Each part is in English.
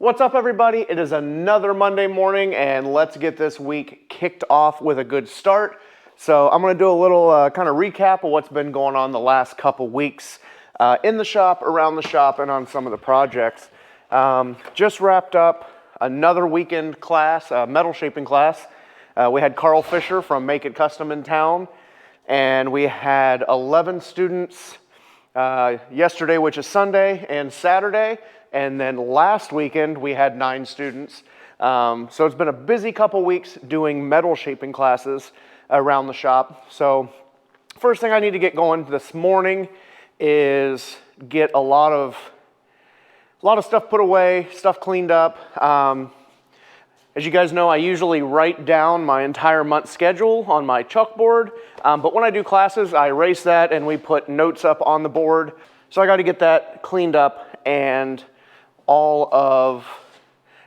What's up, everybody? It is another Monday morning, and let's get this week kicked off with a good start. So I'm going to do a little kind of recap of what's been going on the last couple weeks in the shop, around the shop, and on some of the projects. Just wrapped up another weekend class, metal shaping class. We had Carl Fisher from Make It Custom in town, and we had 11 students yesterday, which is Sunday, and Saturday. And then last weekend, we had 9 students. So it's been a busy couple weeks doing metal shaping classes around the shop. So first thing I need to get going this morning is get a lot of stuff put away, stuff cleaned up. As you guys know, I usually write down my entire month schedule on my chalkboard. But when I do classes, I erase that and we put notes up on the board. So I got to get that cleaned up and all of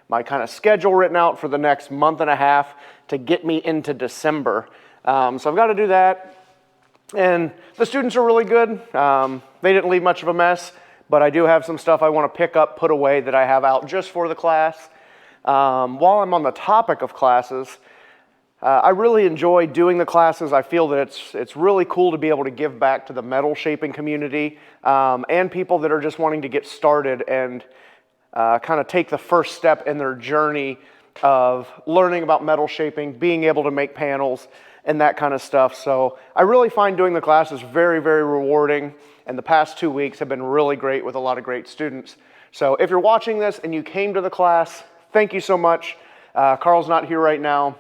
my kind of schedule written out for the next month and a half to get me into December. So I've got to do that. And the students are really good. They didn't leave much of a mess, but I do have some stuff I want to pick up, put away that I have out just for the class. While I'm on the topic of classes, I really enjoy doing the classes. I feel that it's really cool to be able to give back to the metal shaping community and people that are just wanting to get started and kind of take the first step in their journey of learning about metal shaping, being able to make panels, and that kind of stuff. So I really find doing the classes very, very rewarding, and the past 2 weeks have been really great with a lot of great students. So if you're watching this and you came to the class, thank you so much. Carl's not here right now,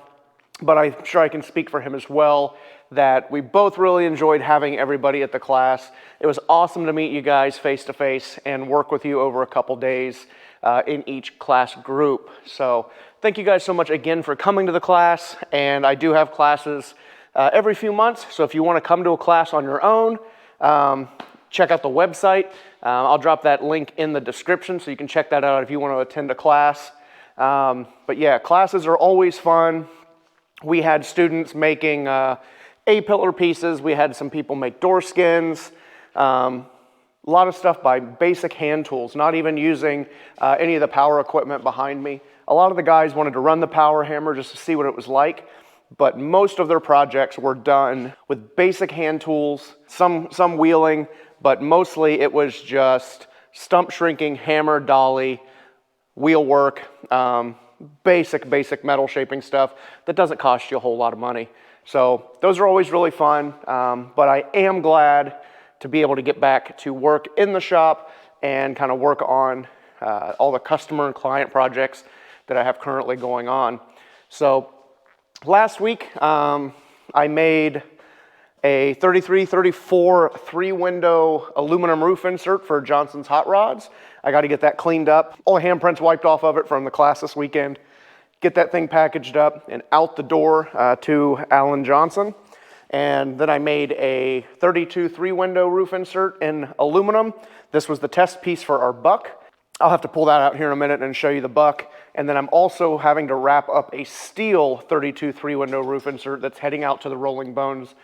but I'm sure I can speak for him as well, that we both really enjoyed having everybody at the class. It was awesome to meet you guys face to face and work with you over a couple days in each class group. So thank you guys so much again for coming to the class, and I do have classes every few months, so if you want to come to a class on your own, check out the website. I'll drop that link in the description so you can check that out if you want to attend a class. But yeah, classes are always fun. We had students making A-pillar pieces. We had some people make door skins. A lot of stuff by basic hand tools, not even using any of the power equipment behind me. A lot of the guys wanted to run the power hammer just to see what it was like, but most of their projects were done with basic hand tools, some wheeling, but mostly it was just stump shrinking, hammer, dolly, wheel work, basic metal shaping stuff that doesn't cost you a whole lot of money. So those are always really fun, but I am glad to be able to get back to work in the shop and kind of work on all the customer and client projects that I have currently going on. So last week I made a 33-34 3-window aluminum roof insert for Johnson's Hot Rods. I got to get that cleaned up. All the handprints wiped off of it from the class this weekend. Get that thing packaged up and out the door to Alan Johnson. And then I made a 32 3-window roof insert in aluminum. This was the test piece for our buck. I'll have to pull that out here in a minute and show you the buck. And then I'm also having to wrap up a steel 32 3-window roof insert that's heading out to the Rolling Bones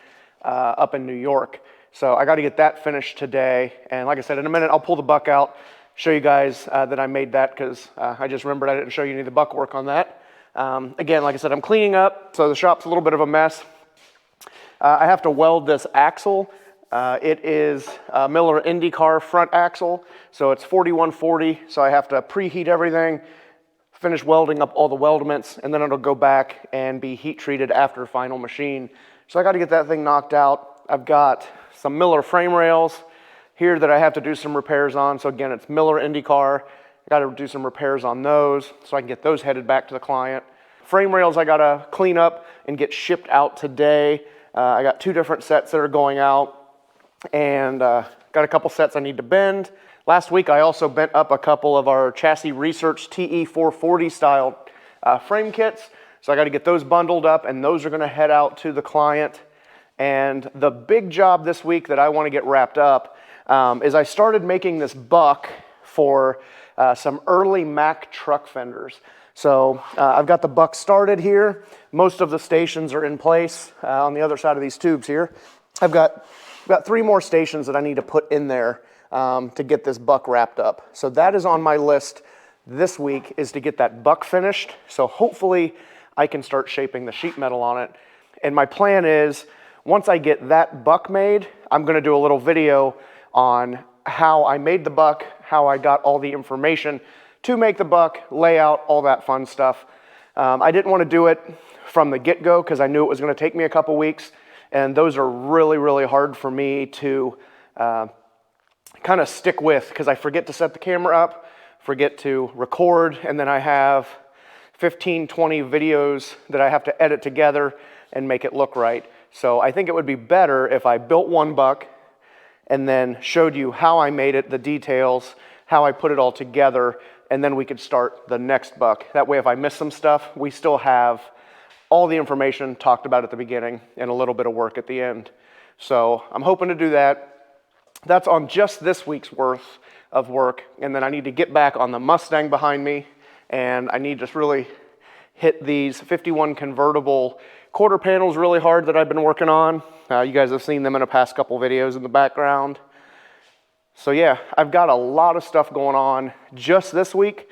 up in New York. So I got to get that finished today. And like I said, in a minute, I'll pull the buck out, show you guys that I made that, because I just remembered I didn't show you any of the buck work on that. Again, like I said, I'm cleaning up, so the shop's a little bit of a mess. I have to weld this axle. It is a Miller IndyCar front axle, so it's 4140, so I have to preheat everything, finish welding up all the weldments, and then it'll go back and be heat treated after final machine. So I got to get that thing knocked out. I've got some Miller frame rails here that I have to do some repairs on. So again, it's Miller IndyCar. I got to do some repairs on those so I can get those headed back to the client. Frame rails I got to clean up and get shipped out today. I got 2 different sets that are going out, and got a couple sets I need to bend. Last week I also bent up a couple of our Chassis Research TE440 style frame kits. So I got to get those bundled up, and those are going to head out to the client. And the big job this week that I want to get wrapped up is I started making this buck for some early Mack truck fenders. So I've got the buck started here. Most of the stations are in place on the other side of these tubes here. I've got 3 more stations that I need to put in there to get this buck wrapped up. So that is on my list this week is to get that buck finished. So hopefully I can start shaping the sheet metal on it. And my plan is, once I get that buck made, I'm gonna do a little video on how I made the buck, how I got all the information to make the buck, layout, all that fun stuff. I didn't want to do it from the get-go because I knew it was going to take me a couple weeks, and those are really, really hard for me to kind of stick with because I forget to set the camera up, forget to record, and then I have 15, 20 videos that I have to edit together and make it look right. So I think it would be better if I built one buck and then showed you how I made it, the details, how I put it all together, and then we could start the next buck. That way if I miss some stuff, we still have all the information talked about at the beginning and a little bit of work at the end. So I'm hoping to do that. That's on just this week's worth of work, and then I need to get back on the Mustang behind me, and I need to really hit these 51 convertible quarter panels really hard that I've been working on. You guys have seen them in the past couple videos in the background. So yeah, I've got a lot of stuff going on just this week.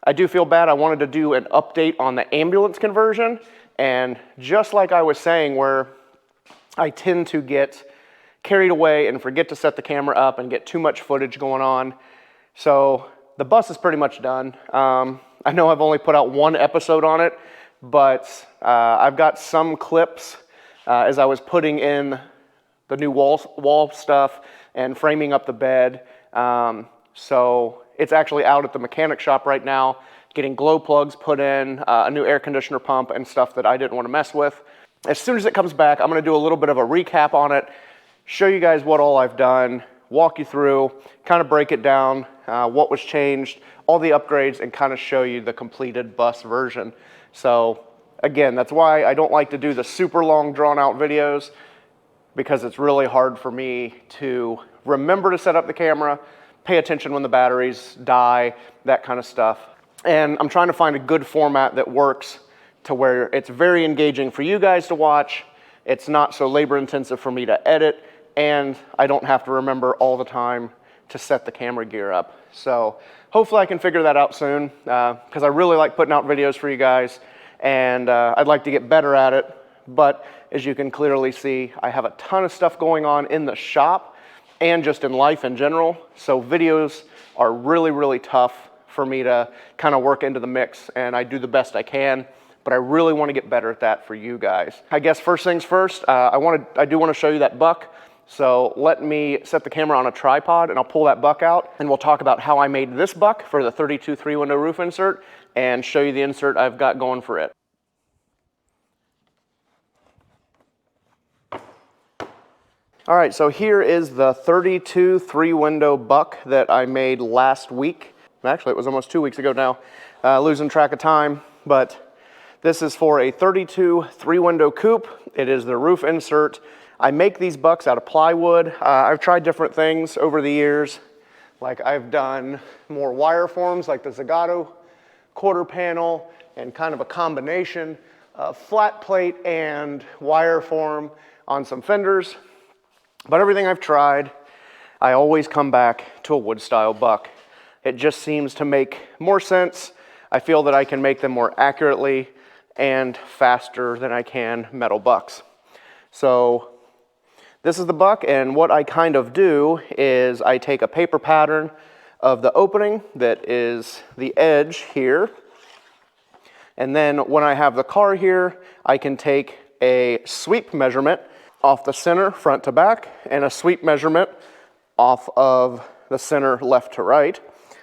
I do feel bad. I wanted to do an update on the ambulance conversion, and just like I was saying, where I tend to get carried away and forget to set the camera up and get too much footage going on. So the bus is pretty much done. I know I've only put out one episode on it, but I've got some clips as I was putting in the new wall stuff and framing up the bed. So it's actually out at the mechanic shop right now, getting glow plugs put in, a new air conditioner pump and stuff that I didn't want to mess with. As soon as it comes back, I'm going to do a little bit of a recap on it, show you guys what all I've done, walk you through, kind of break it down, what was changed, all the upgrades, and kind of show you the completed bus version. So again, that's why I don't like to do the super long drawn out videos, because it's really hard for me to remember to set up the camera, pay attention when the batteries die, that kind of stuff. And I'm trying to find a good format that works to where it's very engaging for you guys to watch, it's not so labor intensive for me to edit, and I don't have to remember all the time to set the camera gear up. So hopefully I can figure that out soon, because I really like putting out videos for you guys, and I'd like to get better at it. But as you can clearly see, I have a ton of stuff going on in the shop and just in life in general. So videos are really, really tough for me to kind of work into the mix, and I do the best I can, but I really want to get better at that for you guys. I guess first things first, I do want to show you that buck. So let me set the camera on a tripod and I'll pull that buck out, and we'll talk about how I made this buck for the 32 3-window roof insert and show you the insert I've got going for it. All right, so here is the 32 3-window buck that I made last week. Actually, it was almost 2 weeks ago now, losing track of time, but this is for a 32 3-window coupe. It is the roof insert. I make these bucks out of plywood. I've tried different things over the years. Like I've done more wire forms like the Zagato quarter panel and kind of a combination of flat plate and wire form on some fenders. But everything I've tried, I always come back to a wood style buck. It just seems to make more sense. I feel that I can make them more accurately and faster than I can metal bucks. So this is the buck, and what I kind of do is I take a paper pattern of the opening that is the edge here, and then when I have the car here, I can take a sweep measurement off the center front to back and a sweep measurement off of the center left to right,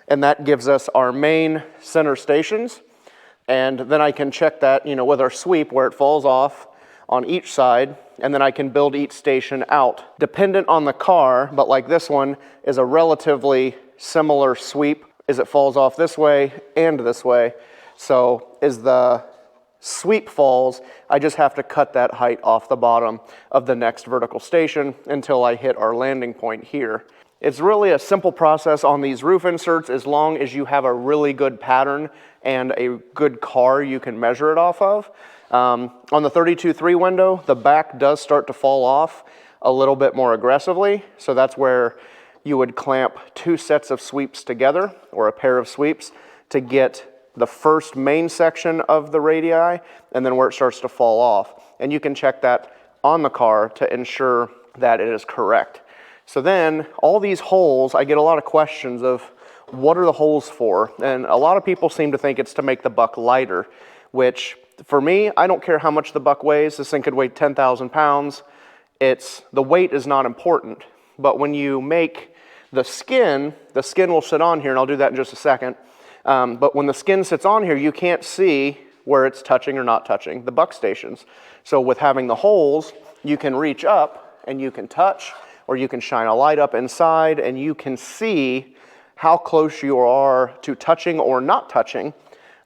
and that gives us our main center stations. And then I can check that, with our sweep where it falls off on each side, and then I can build each station out. Dependent on the car, but like this one is a relatively similar sweep as it falls off this way and this way. So as the sweep falls, I just have to cut that height off the bottom of the next vertical station until I hit our landing point here. It's really a simple process on these roof inserts as long as you have a really good pattern and a good car you can measure it off of. On the 32 3-window, the back does start to fall off a little bit more aggressively, so that's where you would clamp two sets of sweeps together, or a pair of sweeps, to get the first main section of the radii and then where it starts to fall off. And you can check that on the car to ensure that it is correct. So then all these holes, I get a lot of questions of what are the holes for? And a lot of people seem to think it's to make the buck lighter, which for me, I don't care how much the buck weighs. This thing could weigh 10,000 pounds. The weight is not important. But when you make the skin will sit on here, and I'll do that in just a second. But when the skin sits on here, you can't see where it's touching or not touching the buck stations. So with having the holes, you can reach up and you can touch, or you can shine a light up inside and you can see how close you are to touching or not touching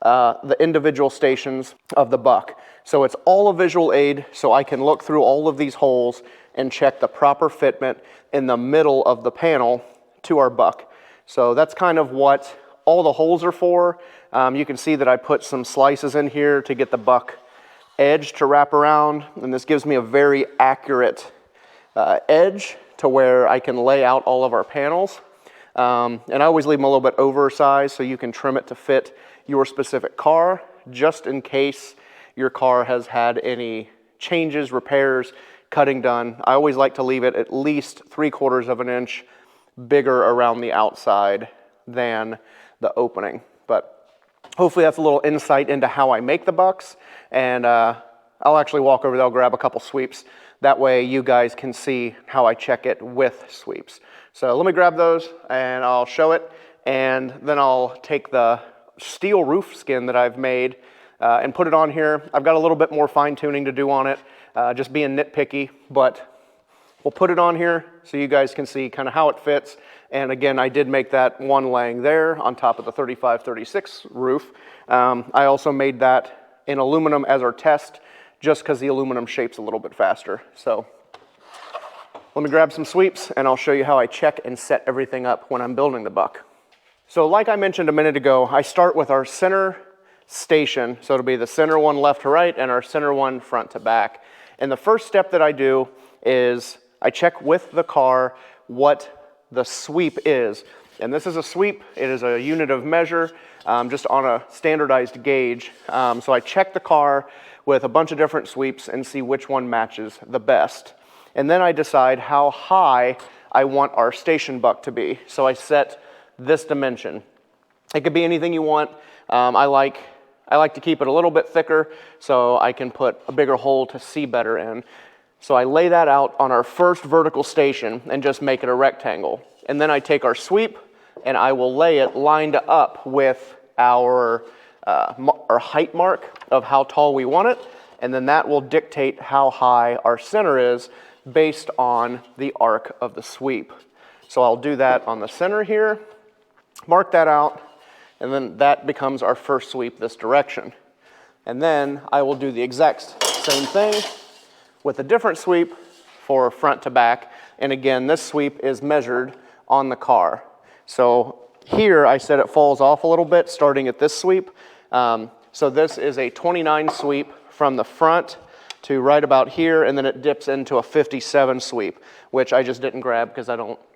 the individual stations of the buck. So it's all a visual aid, so I can look through all of these holes and check the proper fitment in the middle of the panel to our buck. So that's kind of what all the holes are for. You can see that I put some slices in here to get the buck edge to wrap around, and this gives me a very accurate edge to where I can lay out all of our panels. And I always leave them a little bit oversized so you can trim it to fit your specific car, just in case your car has had any changes, repairs, cutting done. I always like to leave it at least 3/4 of an inch bigger around the outside than the opening. But hopefully that's a little insight into how I make the bucks, and I'll actually walk over there, I'll grab a couple sweeps. That way you guys can see how I check it with sweeps. So let me grab those and I'll show it, and then I'll take the steel roof skin that I've made and put it on here. I've got a little bit more fine tuning to do on it, just being nitpicky, but we'll put it on here so you guys can see kind of how it fits. And again, I did make that one laying there on top of the 35-36 roof. I also made that in aluminum as our test, just because the aluminum shapes a little bit faster. So let me grab some sweeps and I'll show you how I check and set everything up when I'm building the buck. So like I mentioned a minute ago, I start with our center station. So it'll be the center one left to right and our center one front to back. And the first step that I do is I check with the car what the sweep is. And this is a sweep. It is a unit of measure, just on a standardized gauge. So I check the car with a bunch of different sweeps and see which one matches the best. And then I decide how high I want our station buck to be. So I set this dimension. It could be anything you want. I like to keep it a little bit thicker so I can put a bigger hole to see better in. So I lay that out on our first vertical station and just make it a rectangle. And then I take our sweep and I will lay it lined up with our height mark of how tall we want it. And then that will dictate how high our center is based on the arc of the sweep. So I'll do that on the center here, mark that out, and then that becomes our first sweep this direction. And then I will do the exact same thing with a different sweep for front to back. And again, this sweep is measured on the car. So here I said it falls off a little bit starting at this sweep. So this is a 29 sweep from the front to right about here, and then it dips into a 57 sweep, which I just didn't grab because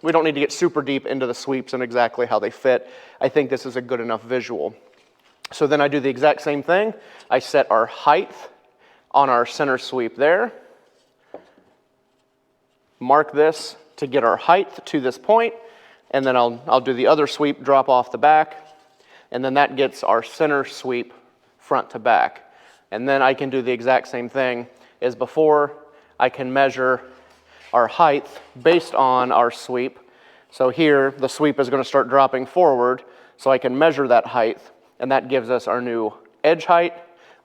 we don't need to get super deep into the sweeps and exactly how they fit. I think this is a good enough visual. So then I do the exact same thing. I set our height on our center sweep there. Mark this to get our height to this point, and then I'll do the other sweep, drop off the back, and then that gets our center sweep front to back. And then I can do the exact same thing as before. I can measure our height based on our sweep. So here, the sweep is going to start dropping forward, so I can measure that height, and that gives us our new edge height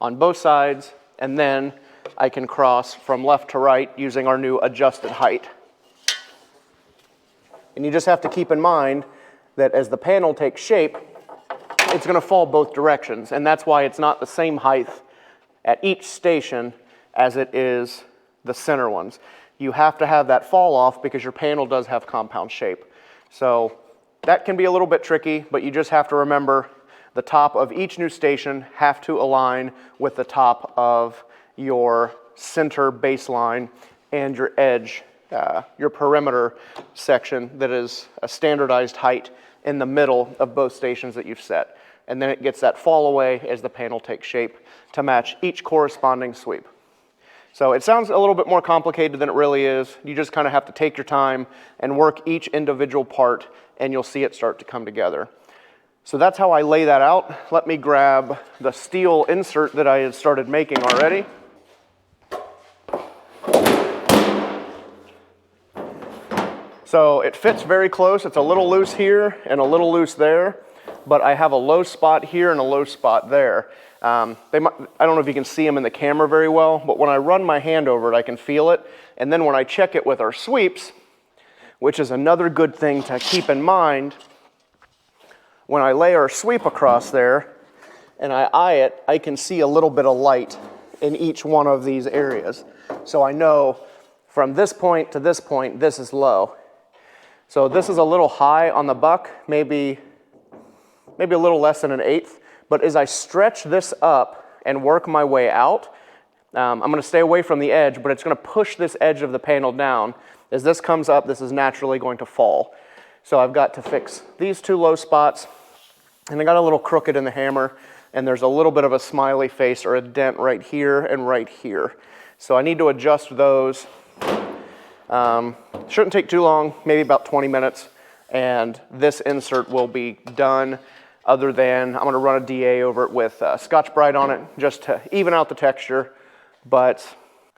on both sides, and then I can cross from left to right using our new adjusted height. And you just have to keep in mind that as the panel takes shape, it's going to fall both directions, and that's why it's not the same height at each station as it is the center ones. You have to have that fall off because your panel does have compound shape. So that can be a little bit tricky, but you just have to remember the top of each new station have to align with the top of your center baseline and your edge, your perimeter section that is a standardized height in the middle of both stations that you've set. and then it gets that fall away as the panel takes shape to match each corresponding sweep. So it sounds a little bit more complicated than it really is. You just kind of have to take your time and work each individual part, and you'll see it start to come together. So that's how I lay that out. Let me grab the steel insert that I had started making already. So it fits very close. It's a little loose here and a little loose there, but I have a low spot here and a low spot there. I don't know if you can see them in the camera very well, but when I run my hand over it, I can feel it. And then when I check it with our sweeps, which is another good thing to keep in mind, when I lay our sweep across there and I eye it, I can see a little bit of light in each one of these areas. So I know from this point to this point, this is low. So this is a little high on the buck, maybe a little less than 1/8. But as I stretch this up and work my way out, I'm going to stay away from the edge, but it's going to push this edge of the panel down. As this comes up, this is naturally going to fall. So I've got to fix these two low spots, and I got a little crooked in the hammer, and there's a little bit of a smiley face or a dent right here and right here. So I need to adjust those. Shouldn't take too long, maybe about 20 minutes, and this insert will be done, other than I'm going to run a DA over it with Scotch-Brite on it just to even out the texture. But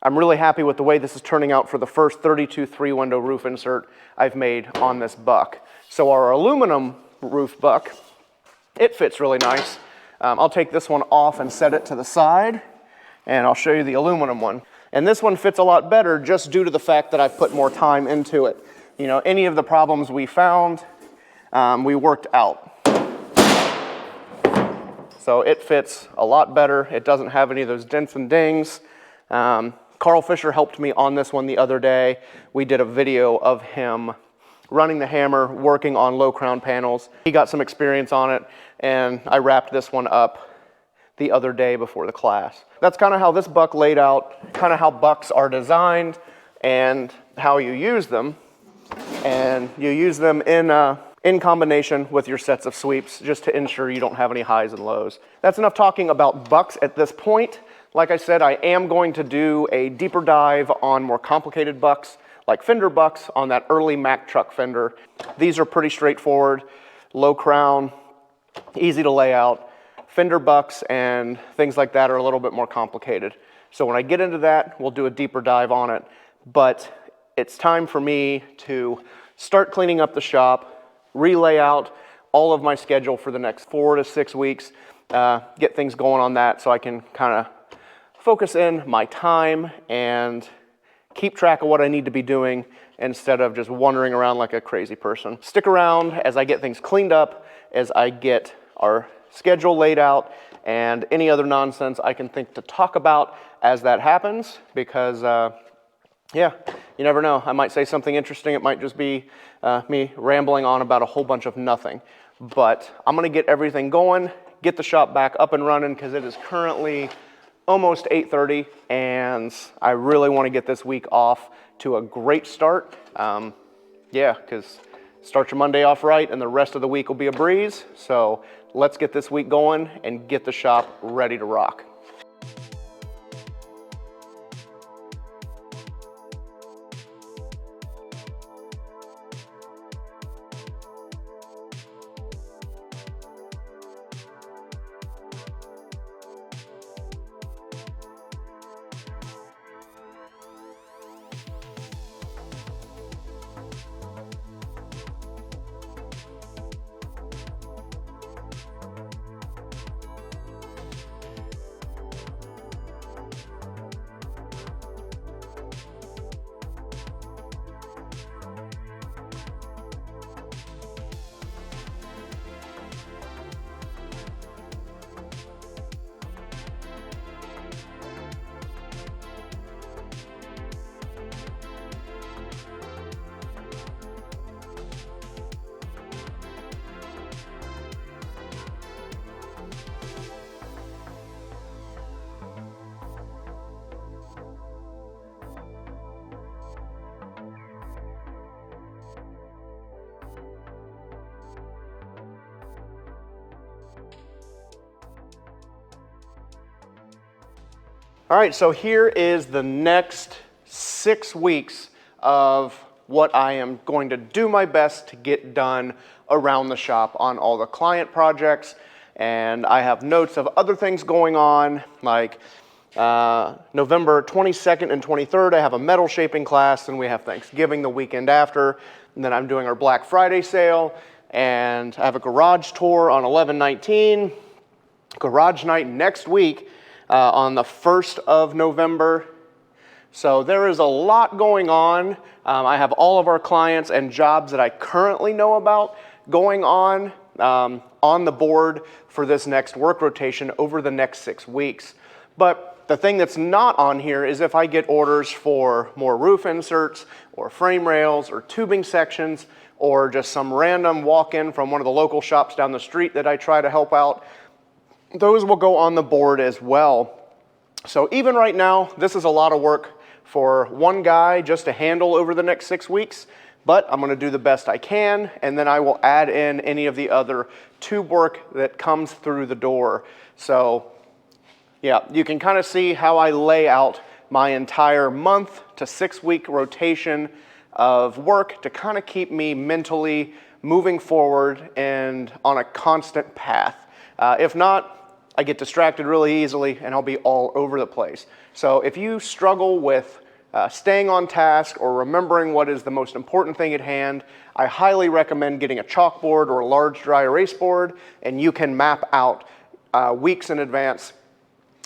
I'm really happy with the way this is turning out for the first 32 3-window roof insert I've made on this buck. So our aluminum roof buck, it fits really nice. I'll take this one off and set it to the side, and I'll show you the aluminum one. And this one fits a lot better just due to the fact that I've put more time into it. You know, any of the problems we found, we worked out. So it fits a lot better. It doesn't have any of those dents and dings. Carl Fisher helped me on this one the other day. We did a video of him running the hammer, working on low crown panels. He got some experience on it, and I wrapped this one up the other day before the class. That's kind of how this buck laid out, kind of how bucks are designed and how you use them. And you use them in combination with your sets of sweeps just to ensure you don't have any highs and lows. That's enough talking about bucks at this point. Like I said, I am going to do a deeper dive on more complicated bucks, like fender bucks on that early Mack truck fender. These are pretty straightforward, low crown, easy to lay out. Fender bucks and things like that are a little bit more complicated. So when I get into that, we'll do a deeper dive on it. But it's time for me to start cleaning up the shop, relay out all of my schedule for the next 4 to 6 weeks, get things going on that so I can kind of focus in my time and keep track of what I need to be doing instead of just wandering around like a crazy person. Stick around as I get things cleaned up, as I get our schedule laid out, and any other nonsense I can think to talk about as that happens, because yeah, you never know. I might say something interesting. It might just be me rambling on about a whole bunch of nothing. But I'm going to get everything going, get the shop back up and running, because it is currently almost 8:30, and I really want to get this week off to a great start. Yeah, because start your Monday off right, and the rest of the week will be a breeze. So let's get this week going and get the shop ready to rock. All right, so here is the next 6 weeks of what I am going to do my best to get done around the shop on all the client projects. And I have notes of other things going on, like November 22nd and 23rd, I have a metal shaping class, and we have Thanksgiving the weekend after. And then I'm doing our Black Friday sale, and I have a garage tour on 11/19, garage night next week on the 1st of November. So there is a lot going on. I have all of our clients and jobs that I currently know about going on the board for this next work rotation over the next 6 weeks. But the thing that's not on here is if I get orders for more roof inserts or frame rails or tubing sections or just some random walk-in from one of the local shops down the street that I try to help out, those will go on the board as well. So even right now, this is a lot of work for one guy just to handle over the next 6 weeks, but I'm gonna do the best I can, and then I will add in any of the other tube work that comes through the door. So yeah, you can kind of see how I lay out my entire month to 6 week rotation of work to kind of keep me mentally moving forward and on a constant path. If not, I get distracted really easily and I'll be all over the place. So if you struggle with staying on task or remembering what is the most important thing at hand, I highly recommend getting a chalkboard or a large dry erase board, and you can map out weeks in advance.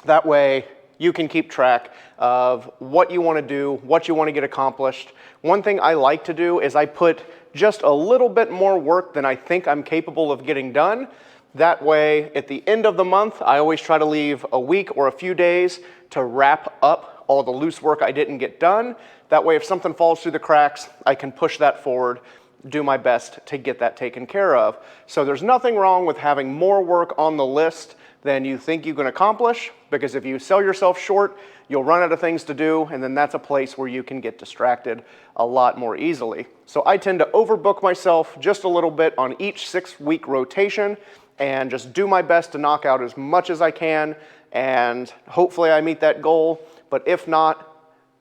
That way you can keep track of what you want to do, what you want to get accomplished. One thing I like to do is I put just a little bit more work than I think I'm capable of getting done. That way, at the end of the month, I always try to leave a week or a few days to wrap up all the loose work I didn't get done. That way, if something falls through the cracks, I can push that forward, do my best to get that taken care of. So there's nothing wrong with having more work on the list than you think you can accomplish, because if you sell yourself short, you'll run out of things to do, and then that's a place where you can get distracted a lot more easily. So I tend to overbook myself just a little bit on each 6 week rotation, and just do my best to knock out as much as I can, and hopefully I meet that goal. But if not,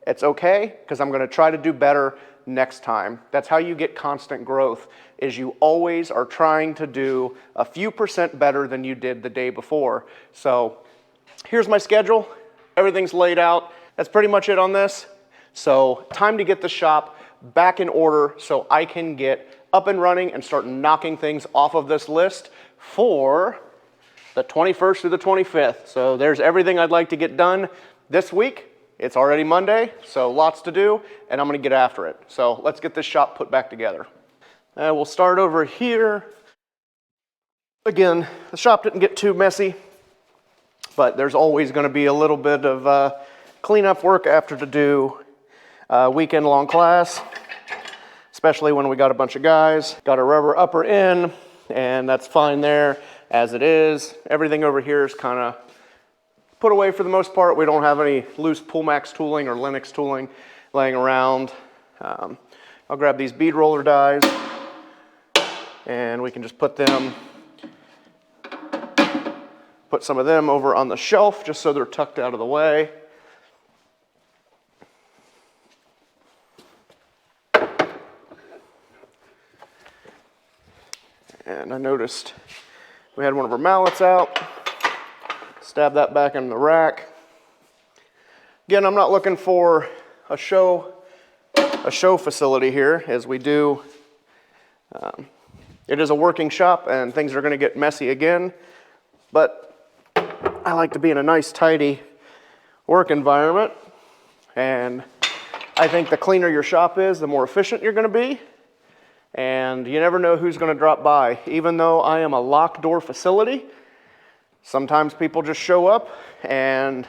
it's okay, because I'm going to try to do better next time. That's how you get constant growth, is you always are trying to do a few % better than you did the day before. So here's my schedule. Everything's laid out. That's pretty much it on this. So time to get the shop back in order so I can get up and running and start knocking things off of this list for the 21st through the 25th. So there's everything I'd like to get done this week. It's already Monday, so lots to do, and I'm gonna get after it. So let's get this shop put back together. We'll start over here. Again, the shop didn't get too messy, but there's always gonna be a little bit of cleanup work after to do a weekend-long class, especially when we got a bunch of guys. Got a rubber upper in, and that's fine there as it is. Everything over here is kind of put away for the most part. We don't have any loose Pullmax tooling or Lennox tooling laying around. I'll grab these bead roller dies, and we can just put some of them over on the shelf just so they're tucked out of the way. And I noticed we had one of our mallets out. Stab that back in the rack. Again, I'm not looking for a show facility here, as we do. It is a working shop, and things are going to get messy again. But I like to be in a nice, tidy work environment. And I think the cleaner your shop is, the more efficient you're going to be. And you never know who's going to drop by. Even though I am a locked door facility, sometimes people just show up, and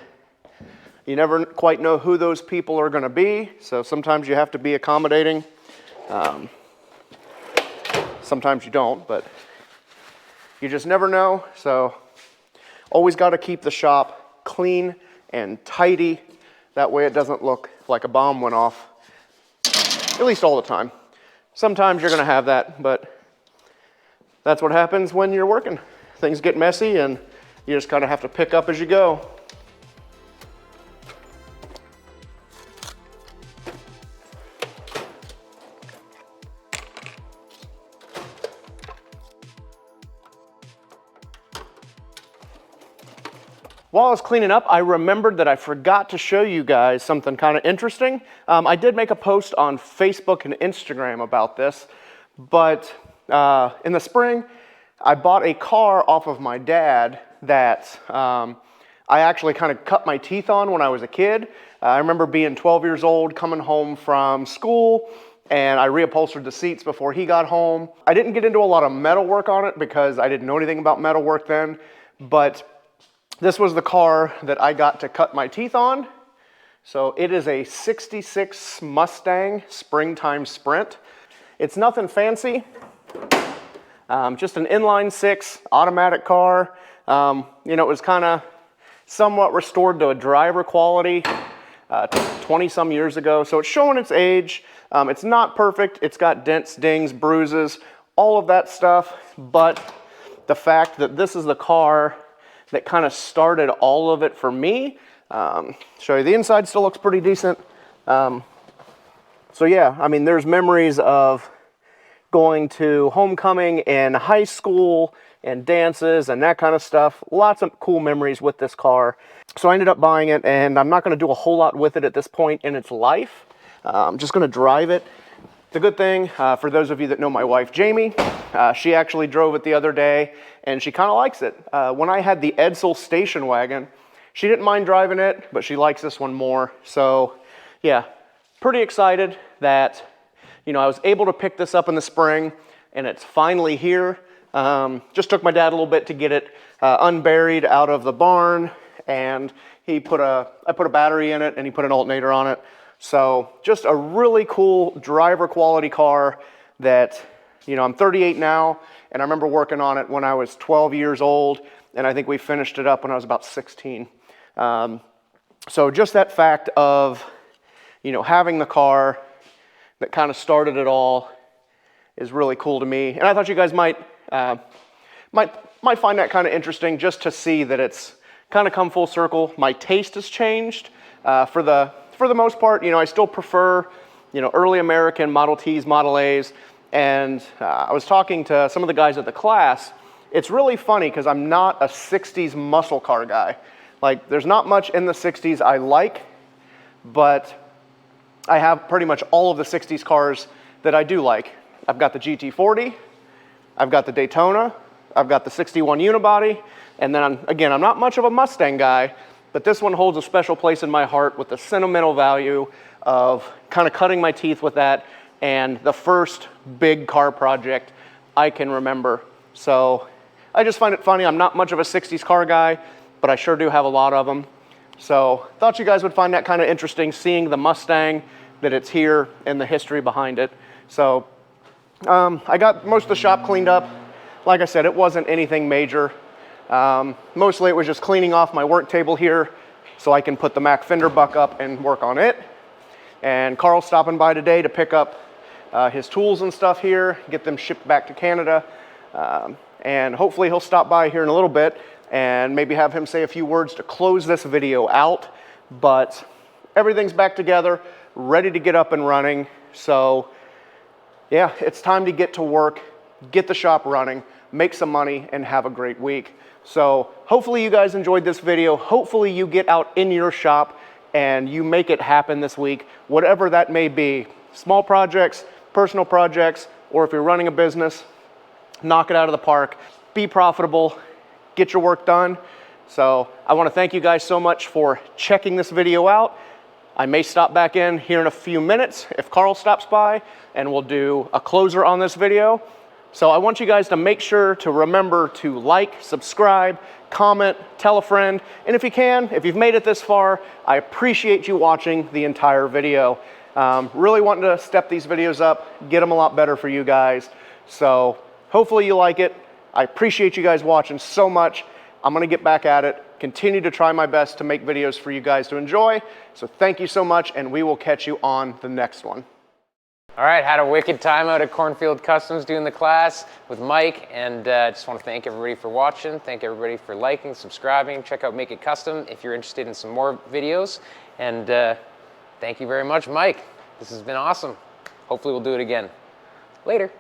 you never quite know who those people are going to be. So sometimes you have to be accommodating. Sometimes you don't, but you just never know. So always got to keep the shop clean and tidy. That way it doesn't look like a bomb went off, at least all the time. Sometimes you're going to have that, but that's what happens when you're working. Things get messy, and you just kind of have to pick up as you go. While I was cleaning up, I remembered that I forgot to show you guys something kind of interesting. I did make a post on Facebook and Instagram about this, but in the spring, I bought a car off of my dad that I actually kind of cut my teeth on when I was a kid. I remember being 12 years old, coming home from school, and I reupholstered the seats before he got home. I didn't get into a lot of metal work on it because I didn't know anything about metal work then, but this was the car that I got to cut my teeth on. So it is a 66 Mustang Springtime Sprint. It's nothing fancy, just an inline six automatic car. You know, it was kind of somewhat restored to a driver quality 20 some years ago. So it's showing its age. It's not perfect. It's got dents, dings, bruises, all of that stuff. But the fact that this is the car that kind of started all of it for me. Show you the inside, still looks pretty decent. So yeah, I mean, there's memories of going to homecoming in high school and dances and that kind of stuff. Lots of cool memories with this car. So I ended up buying it, and I'm not going to do a whole lot with it at this point in its life. I'm just going to drive it. The good thing, for those of you that know my wife, Jamie, she actually drove it the other day, and she kind of likes it. When I had the Edsel station wagon, she didn't mind driving it, but she likes this one more. So, yeah, pretty excited that, you know, I was able to pick this up in the spring, and it's finally here. Just took my dad a little bit to get it unburied out of the barn, and I put a battery in it, and he put an alternator on it. So just a really cool driver quality car that, you know, I'm 38 now, and I remember working on it when I was 12 years old, and I think we finished it up when I was about 16. So just that fact of, you know, having the car that kind of started it all is really cool to me. And I thought you guys might find that kind of interesting, just to see that it's kind of come full circle. My taste has changed for the most part. You know, I still prefer, you know, early American Model Ts, Model As, and I was talking to some of the guys at the class. It's really funny because I'm not a 60s muscle car guy. Like, there's not much in the 60s I like, but I have pretty much all of the 60s cars that I do like. I've got the GT40, I've got the Daytona, I've got the 61 unibody, and then again, I'm not much of a Mustang guy, but this one holds a special place in my heart with the sentimental value of kind of cutting my teeth with that, and the first big car project I can remember. So I just find it funny. I'm not much of a 60s car guy, but I sure do have a lot of them. So thought you guys would find that kind of interesting, seeing the Mustang, that it's here, and the history behind it. So I got most of the shop cleaned up. Like I said, it wasn't anything major. Mostly it was just cleaning off my work table here so I can put the Mac fender buck up and work on it. And Carl's stopping by today to pick up his tools and stuff here, get them shipped back to Canada. And hopefully he'll stop by here in a little bit and maybe have him say a few words to close this video out. But everything's back together, ready to get up and running. So yeah, it's time to get to work, get the shop running, make some money, and have a great week. So hopefully you guys enjoyed this video. Hopefully you get out in your shop and you make it happen this week, whatever that may be. Small projects, personal projects, or if you're running a business, knock it out of the park. Be profitable, get your work done. So I want to thank you guys so much for checking this video out. I may stop back in here in a few minutes if Carl stops by, and we'll do a closer on this video. So I want you guys to make sure to remember to like, subscribe, comment, tell a friend, and if you can, if you've made it this far, I appreciate you watching the entire video. Really wanting to step these videos up, get them a lot better for you guys. So hopefully you like it. I appreciate you guys watching so much. I'm gonna get back at it, continue to try my best to make videos for you guys to enjoy. So thank you so much, and we will catch you on the next one. All right, had a wicked time out at Cornfield Customs doing the class with Mike, and just want to thank everybody for watching, thank everybody for liking, subscribing, check out Make It Custom if you're interested in some more videos, and thank you very much, Mike. This has been awesome. Hopefully we'll do it again. Later.